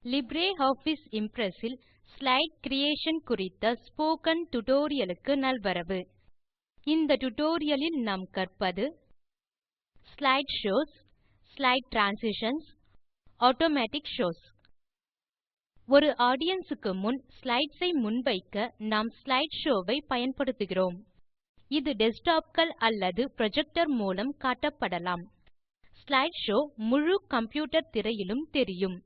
LibreOffice Impress இல் slide creation குறித்த spoken tutorial க்கு நல்வரவு. இந்த டியூட்டோரியல் லில் நாம் கற்பது slide shows, slide transitions, automatic shows. ஒரு ஆடியன்ஸ் க்கு முன் ஸ்லைட்ஸ் ஐ முன்வைக்க நாம் ஸ்லைடு ஷோவ் ஐ பயன்படுத்துகிறோம். இது டெஸ்க்டாப்கள் அல்லது புரொஜெக்டர் மூலம் காட்டப்படலாம். ஸ்லைடு ஷோவ் முழு கம்ப்யூட்டர் திரையிலும் தெரியும்.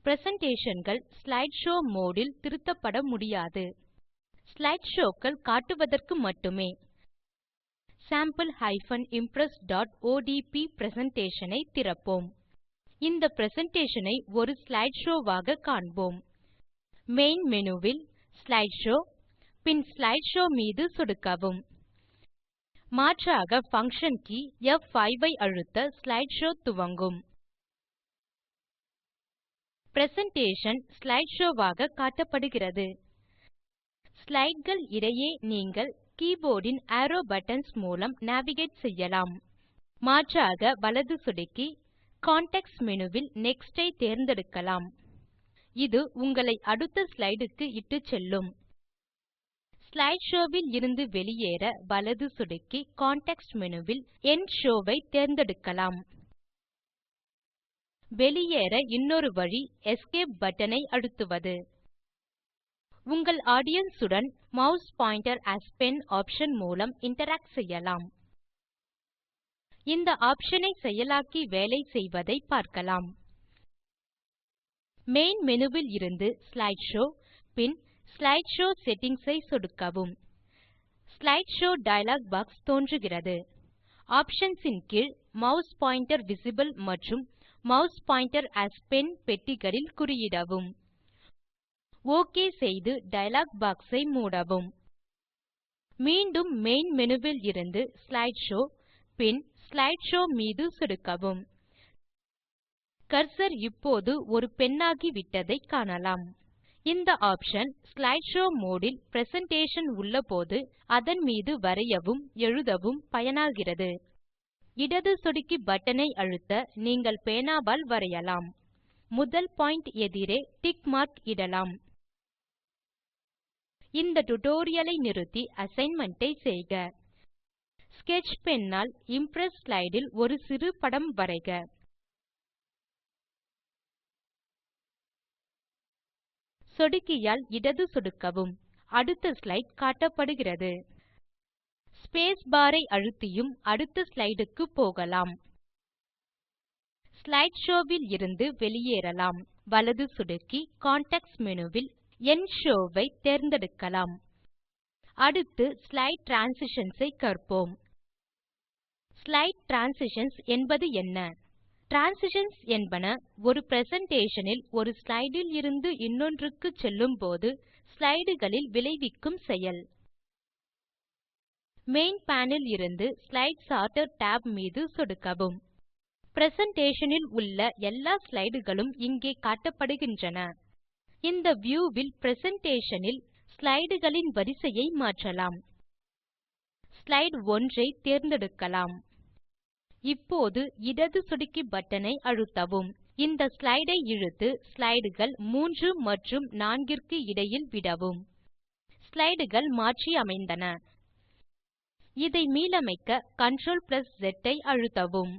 பிரசன்டேஷன்கள் ஸ்லைடு ஷோவ் மோடு இல் திருத்தப்பட முடியாது. ஸ்லைடு ஷோவ்கள் காட்டுவதற்கு மட்டுமே. sample-impress.odp பிரசன்டேஷன் ஐ திறப்போம். இந்த பிரசன்டேஷன் ஐ ஒரு ஸ்லைடு ஷோவ் ஆக காண்போம். மெயின் மேனு வில் ஸ்லைடு ஷோவ், பின் ஸ்லைடு ஷோவ் மீது சொடுக்கவும். மாற்றாக பங்ஷன் கே F5 ஐ அழுத்த ஸ்லைடு ஷோவ் துவங்கும். பிரசன்டேஷன் ஸ்லைடு ஷோவ் ஆக காட்டப்படுகிறது. ஸ்லைடுகள் இடையே நீங்கள் கீபோர்ட் இன் அரோவ் பட்டன்ஸ் மூலம் நேவிகேட் செய்யலாம். மாற்றாக வலது சொடுக்கி கான்டெக்ஸ்ட் மேனு வில் நெக்ஸ்ட் ஐ தேர்ந்தெடுக்கலாம். இது உங்களை அடுத்த ஸ்லைடு க்கு இட்டுச் செல்லும். ஸ்லைடு ஷோவ் வில் இருந்து வெளியேற வலது சொடுக்கி கான்டெக்ஸ்ட் மேனு வில் எண்ட் ஷோவ் ஐ தேர்ந்தெடுக்கலாம். வெளியேற இன்னொரு வழி எஸ்கேப் பட்டன் ஐ அழுத்துவது. உங்கள் ஆடியன்ஸ் உடன் mouse pointer as pen option மூலம் இன்டராக்ட் செய்யலாம். இந்த ஆப்ஷன் ஐ செயலாக்கி வேலை செய்வதை பார்க்கலாம். மெயின் மேனு வில் இருந்து ஸ்லைடு ஷோவ், பின் ஸ்லைடு ஷோவ் செட்டிங்ஸ் ஐ சொடுக்கவும். ஸ்லைடு ஷோவ் டயலாக் பாக்ஸ் தோன்றுகிறது. ஆப்ஷன்ஸ் இன் கீழ் மாஸ் பாயிண்டர் விசிபிள் மற்றும் மாஸ் பாயிண்டர் ஏஎஸ் பென் பெட்டிகளில் குறியிடவும். ஒக் செய்து டயலாக் பாக்ஸ் ஐ மூடவும். மீண்டும் மெயின் மேனு வில் இருந்து ஸ்லைடு ஷோவ், பின் ஸ்லைடு ஷோவ் மீது சொடுக்கவும். கர்சர் இப்போது ஒரு பென்னாகிவிட்டதை காணலாம். இந்த ஆப்ஷன் ஸ்லைடு ஷோவ் மோடு இல் பிரசன்டேஷன் உள்ளபோது அதன் மீது வரையவும் எழுதவும் பயனாகிறது. இடது சொடுக்கி பட்டன் ஐ அழுத்த நீங்கள் பேனாவால் வரையலாம். முதல் பாயிண்ட் எதிரே டிக் மார்க் இடலாம். இந்த டியூட்டோரியல் ஐ நிறுத்தி அசைன்மென்ட் ஐ செய்க. ஸ்கெட்ச் பென் ஆல் இம்ப்ரெஸ் ஸ்லைடு இல் ஒரு சிறு படம் வரைக. சொடுக்கியால் இடது சொடுக்கவும். அடுத்த ஸ்லைடு காட்டப்படுகிறது. ஸ்பேஸ் பார் ஐ அழுத்தியும் அடுத்த ஸ்லைடு க்கு போகலாம். ஸ்லைடு ஷோவ் வில் இருந்து வெளியேறலாம். வலது சொடுக்கி கான்டெக்ஸ்ட் மேனு வில் எண்ட் ஷோவ் ஐ தேர்ந்தெடுக்கலாம். அடுத்து ஸ்லைடு டிரான்சிஷன்ஸ் ஐ கற்போம். ஸ்லைடு டிரான்சிஷன்ஸ் என்பது என்ன? டிரான்சிஷன்ஸ் என்பன ஒரு பிரசன்டேஷன் இல் ஒரு ஸ்லைடு இல் இருந்து இன்னொன்றுக்கு செல்லும்போது ஸ்லைடுகளில் விளைவிக்கும் செயல். மெயின் பேனல் இருந்து ஸ்லைடு சோர்ட்டர் tab மீது சொடுக்கவும். பிரசன்டேஷன் இல் உள்ள எல்லா ஸ்லைடுகளும் இங்கே காட்டப்படுகின்றன. இந்த வியூ வில் பிரசன்டேஷன் இல் ஸ்லைடுகளின் வரிசையை மாற்றலாம். ஸ்லைடு 1 ஐ தேர்ந்தெடுக்கலாம். இப்போது இடது சொடுக்கி பட்டன் ஐ அழுத்தவும். இந்த ஸ்லைடு ஐ இழுத்து ஸ்லைடுகள் 3 மற்றும் 4 ற்கு இடையில் விடவும். ஸ்லைடுகள் மாற்றி அமைந்தன. இதை மீளமைக்க Ctrl+Z ஐ அழுத்தவும்.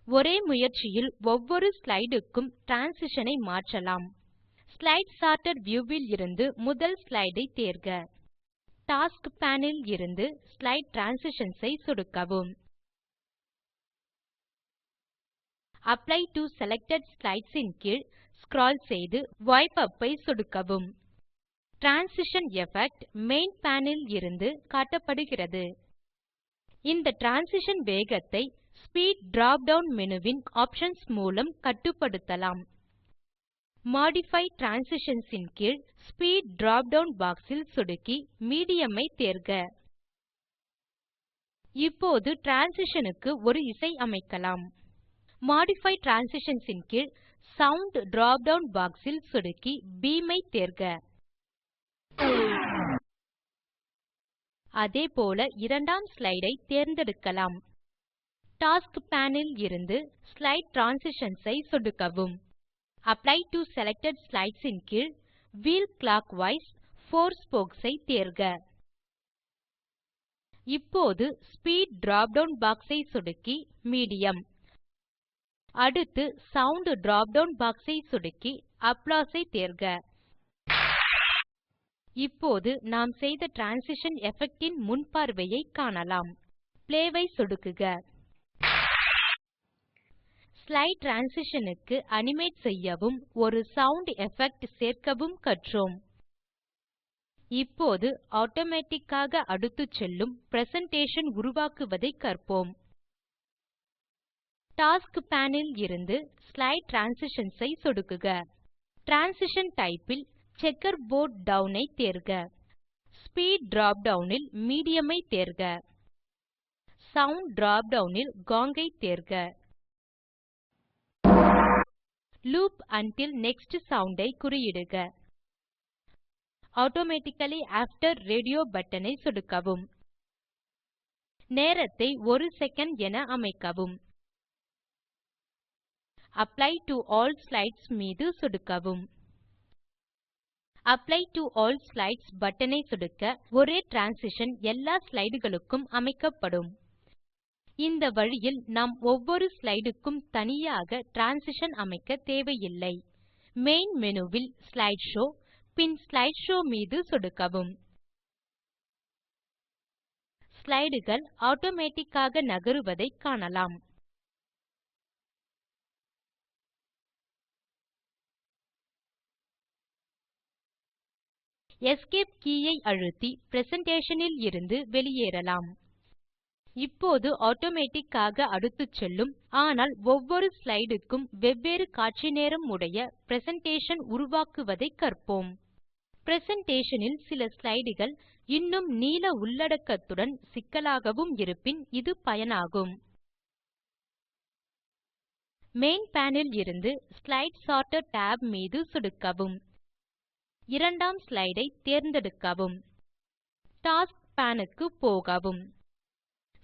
ஒரே முயற்சியில் ஒவ்வொரு ஸ்லைடு க்கும் டிரான்சிஷன் ஐ மாற்றலாம். ஸ்லைடு சோர்ட்டர் வியூ வில் இருந்து முதல் ஸ்லைடு ஐ தேர்க. டாஸ்க் பேன் இல் இருந்து ஸ்லைடு டிரான்சிஷன்ஸ் ஐ சொடுக்கவும். அப்ளை டோ செலக்டட் ஸ்லைட்ஸ் இன் கீழ் ஸ்க்ரால் செய்து வைப் உப் ஐ சொடுக்கவும். டிரான்சிஷன் எஃபெக்ட் மெயின் பேனல் இருந்து காட்டப்படுகிறது. இந்த டிரான்சிஷன் வேகத்தை ஸ்பீட் drop டவுன் மேனு வின் ஆப்ஷன்ஸ் மூலம் கட்டுப்படுத்தலாம். மாடிஃபை டிரான்சிஷன்ஸ் இன் கீழ் ஸ்பீட் drop டவுன் பாக்ஸ் இல் சொடுக்கி மீடியம் ஐ தேர்க. இப்போது டிரான்சிஷன் க்கு ஒரு இசை அமைக்கலாம். மாடிஃபை டிரான்சிஷன்ஸ் இன் கீழ் சவுண்ட் drop டவுன் பாக்ஸ் இல் சொடுக்கி பீம் ஐ தேர்க. அதே போல இரண்டாம் ஸ்லைடு ஐ தேர்ந்தெடுக்கலாம். டாஸ்க் பேன் இல் இருந்து ஸ்லைடு டிரான்சிஷன்ஸ் ஐ சொடுக்கவும். அப்ளை டோ செலக்டட் ஸ்லைட்ஸ் இன் கீழ் வீல் clockwise 4 ஸ்போக்ஸ் ஐ தேர்க. இப்போது ஸ்பீட் drop டவுன் பாக்ஸ் ஐ சொடுக்கி மீடியம். அடுத்து சவுண்ட் drop டவுன் பாக்ஸ் ஐ சொடுக்கி அப்ளாஸ் ஐ தேர்க. இப்போது நாம் செய்த டிரான்சிஷன் எஃபெக்ட் இன் முன்பார்வையை காணலாம். பிளே ஐ சொடுக்குக. ஸ்லைடு டிரான்சிஷன் க்கு அனிமேட் செய்யவும் ஒரு சவுண்ட் எஃபெக்ட் சேர்க்கவும் கற்றோம். இப்போது ஆட்டோமேட்டிக் ஆக அடுத்துச் செல்லும் பிரசன்டேஷன் உருவாக்குவதை கற்போம். டாஸ்க் பேன் இல் இருந்து ஸ்லைடு டிரான்சிஷன்ஸ் ஐ சொடுக்குக. டிரான்சிஷன் டைப் இல் செக்கர்போர்ட் டவுன் ஐ தேர்க. ஸ்பீட் drop டவுன் இல் மீடியம் ஐ தேர்க. சவுண்ட் drop டவுன் இல் கோங் ஐ தேர்க. லூப் உண்டில் நெக்ஸ்ட் சவுண்ட் ஐ குறியிடுக. ஆட்டோமேட்டிக்கலி ஆஃப்டர் ரேடியோ பட்டன் ஐ சொடுக்கவும். நேரத்தை 1 செகண்ட் என அமைக்கவும். அப்ளை டோ ஆல் ஸ்லைட்ஸ் மீது சொடுக்கவும். Apply to all slides button ஐ சொடுக்க ஒரே டிரான்சிஷன் எல்லா ஸ்லைடுகளுக்கும் அமைக்கப்படும். இந்த வழியில் நாம் ஒவ்வொரு ஸ்லைடு க்கும் தனியாக டிரான்சிஷன் அமைக்க தேவையில்லை. மெயின் மேனு வில் ஸ்லைடு ஷோவ் பின் ஸ்லைடு ஷோவ் மீது சொடுக்கவும். ஸ்லைடுகள் ஆட்டோமேட்டிக் ஆக நகருவதை காணலாம். எஸ்கேப் கே ஐ அழுத்தி பிரசன்டேஷன் இல் இருந்து வெளியேறலாம். இப்போது ஆட்டோமேட்டிக் ஆக அடுத்துச் செல்லும் ஆனால் ஒவ்வொரு ஸ்லைடு க்கும் வெவ்வேறு காட்சி நேரம் உடைய பிரசன்டேஷன் உருவாக்குவதை கற்போம். பிரசன்டேஷன் இல் சில ஸ்லைடுகள் இன்னும் நீள உள்ளடக்கத்துடன் சிக்கலாகவும் இருப்பின் இது பயனாகும். மெயின் பேன் இல் இருந்து ஸ்லைடு சோர்ட்டர் tab மீது சொடுக்கவும். இரண்டாம் ஸ்லைடு ஐ தேர்ந்தெடுக்கவும். டாஸ்க்ஸ் பேன் க்கு போகவும்.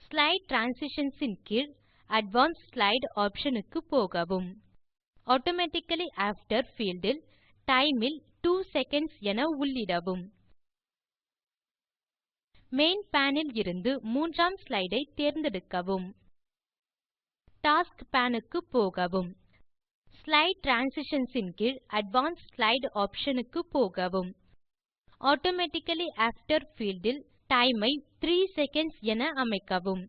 ஸ்லைடு டிரான்சிஷன்ஸ் இன் கீழ் அட்வான்ஸ்ட் ஸ்லைடு ஆப்ஷன் க்கு போகவும். ஆட்டோமேட்டிக்கலி ஆஃப்டர் பீல்ட் இல் டைம் இல் 2 செகண்ட்ஸ் என உள்ளிடவும். மெயின் பேன் இல் இருந்து மூன்றாம் ஸ்லைடு ஐ தேர்ந்தெடுக்கவும். டாஸ்க்ஸ் பேன் க்கு போகவும். ஸ்லைடு டிரான்சிஷன்ஸ் இன் கீழ் அட்வான்ஸ்ட் ஸ்லைடு ஆப்ஷன் க்கு போகவும். ஆட்டோமேட்டிக்கலி ஆஃப்டர் பீல்ட் இல் டைம் ஐ 3 செகண்ட்ஸ் என அமைக்கவும்.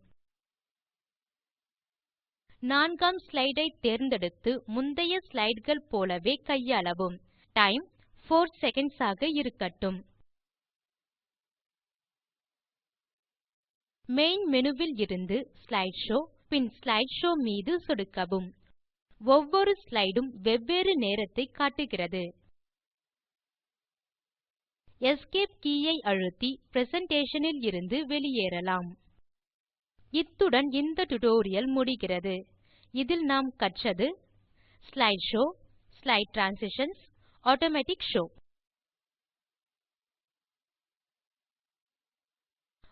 நான்காம் ஸ்லைடு ஐ தேர்ந்தெடுத்து முந்தைய ஸ்லைடுகள் போலவே கையாளவும். டைம் 4 செகண்ட்ஸ் ஆக இருக்கட்டும். மெயின் மேனு வில் இருந்து ஸ்லைடு ஷோவ் பின் ஸ்லைடு ஷோவ் மீது சொடுக்கவும். ஒவ்வொரு ஸ்லைடு உம் வெவ்வேறு நேரத்தை காட்டுகிறது. எஸ்கேப் கே ஐ அழுத்தி பிரசன்டேஷன் இல் இருந்து வெளியேறலாம். இத்துடன் இந்த டியூட்டோரியல் முடிகிறது. இதில் நாம் கற்றது slide show, slide transitions, automatic show.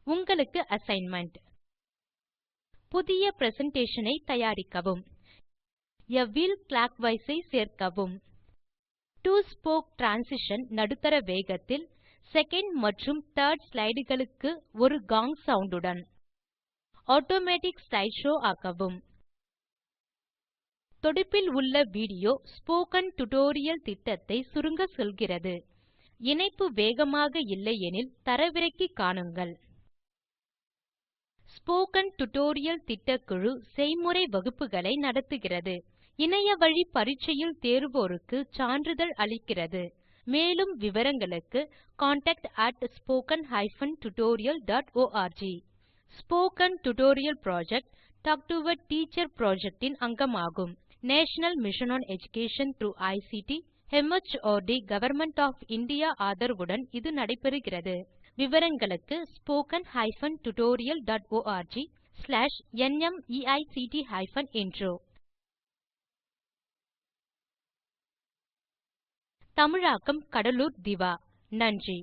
உங்களுக்கு அசைன்மென்ட். புதிய பிரசன்டேஷன் ஐ தயாரிக்கவும். ஆ வீல் clockwise ஐ சேர்க்கவும். 2 ஸ்போக் டிரான்சிஷன் நடுத்தர வேகத்தில் செகண்ட் மற்றும் தர்ட் ஸ்லைடுகளுக்கு ஒரு கோங் சவுண்ட் உடன். ஆட்டோமேட்டிக் ஸ்லைடு ஷோவ் ஆக்கவும். தொடுப்பில் உள்ள வீடியோ ஸ்போக்கன் டியூட்டோரியல் திட்டத்தை சுருங்க சொல்கிறது. இணைப்பு வேகமாக இல்லையெனில் தரவிறக்கி காணுங்கள். ஸ்போக்கன் டியூட்டோரியல் திட்டக்குழு செய்முறை வகுப்புகளை நடத்துகிறது. இணையவழி பரீட்சையில் தேர்வோருக்கு சான்றிதழ் அளிக்கிறது. மேலும் விவரங்களுக்கு contact@spoken-tutorial.org. Spoken Tutorial project Talk to a Teacher project இன் அங்கமாகும். National Mission on Education through ICT மார்ட் கவர்ன்மென்ட் ஒஃப் இந்தியா ஆதரவுடன் இது நடைபெறுகிறது. விவரங்களுக்கு spoken-tutorial.org/nmeict-intro. தமிழாக்கம் கடலூர் திவா. நன்றி.